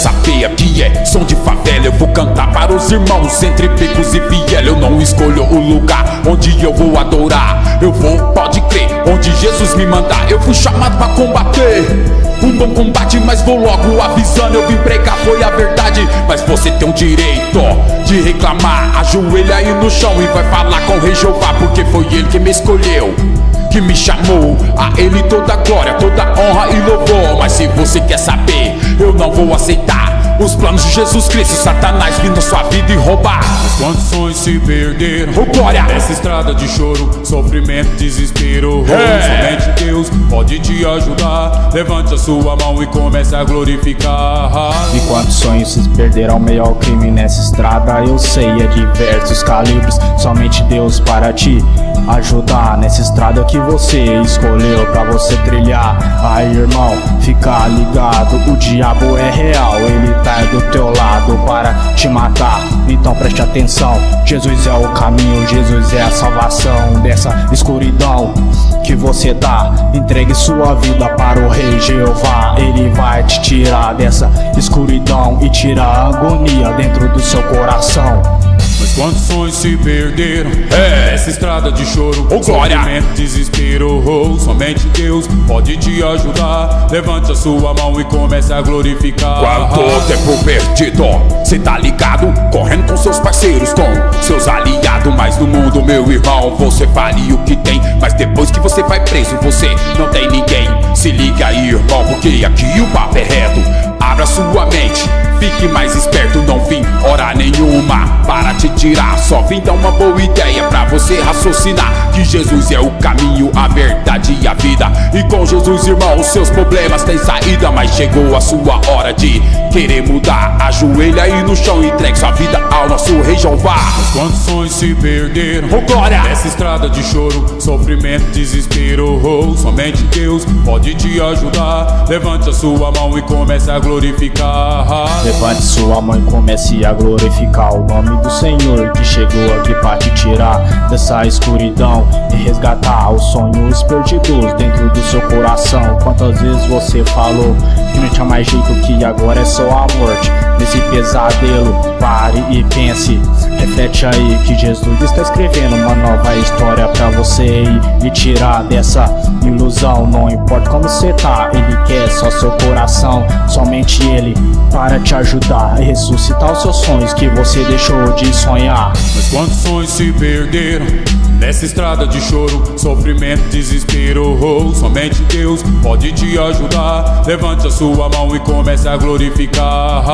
saber que é som de favela. Eu vou cantar para os irmãos entre becos e fiel. Eu não escolho o lugar onde eu vou adorar. Eu vou, pode crer, onde Jesus me mandar. Eu fui chamado pra combater um bom combate, mas vou logo avisando. Eu vim pregar, foi a verdade, mas você tem o direito de reclamar. Ajoelha aí no chão e vai falar com o Rei Jeová, porque foi ele que me escolheu, que me chamou. A ele toda glória, toda honra e louvor. Mas se você quer saber, eu não vou aceitar os planos de Jesus Cristo. Satanás vindo na sua vida e roubar. As condições se perderam, Oh glória! nessa estrada de choro, sofrimento, desespero. Somente Deus pode te ajudar. Levante a sua mão e comece a glorificar. Enquanto sonhos se perderão meio ao crime nessa estrada, eu sei, é diversos calibres. Somente Deus para te ajudar nessa estrada que você escolheu pra você trilhar. Aí irmão, fica ligado, o diabo é real, ele tá do teu lado para te matar. Então preste atenção, Jesus é o caminho, Jesus é a salvação dessa escuridão que você dá. Entregue sua vida para o Rei Jeová, ele vai te tirar dessa escuridão e tirar a agonia dentro do seu coração. Mas quantos sonhos se perderam, nessa estrada de choro, Oh glória! sofrimento, desespero. Somente Deus pode te ajudar. Levante a sua mão e comece a glorificar. Quanto tempo perdido, cê tá ligado? Correndo com seus parceiros, com seus aliados. Mas no mundo, meu irmão, você vale o que tem. Mas depois que você vai preso, você não tem ninguém. Se liga aí, irmão, porque aqui o papo é reto. Abra sua mente, fique mais esperto. Não vim hora nenhuma para te tirar, só vim dar uma boa ideia pra você raciocinar. Que Jesus é o caminho, a verdade e a vida. E com Jesus, irmão, os seus problemas têm saída. Mas chegou a sua hora de querer mudar. Ajoelha aí no chão e entregue sua vida ao nosso Rei Jeová. As condições se perderam, Oh glória! nessa estrada de choro, sofrimento, desespero. Somente Deus pode te ajudar. Levante a sua mão e comece a glorificar. Levante sua mão e comece a glorificar o nome do Senhor, que chegou aqui pra te tirar dessa escuridão e resgatar os sonhos perdidos dentro do seu coração. Quantas vezes você falou que não tinha mais jeito, que agora é só a morte? Nesse pesadelo, pare e pense, reflete aí que Jesus está escrevendo uma nova história pra você e tirar dessa ilusão. Não importa como você tá, ele quer só seu coração. Somente ele para te ajudar e ressuscitar os seus sonhos que você deixou de sonhar. Mas quantos sonhos se perderam, nessa estrada de choro, sofrimento, desespero. Somente Deus pode te ajudar. Levante a sua mão e comece a glorificar.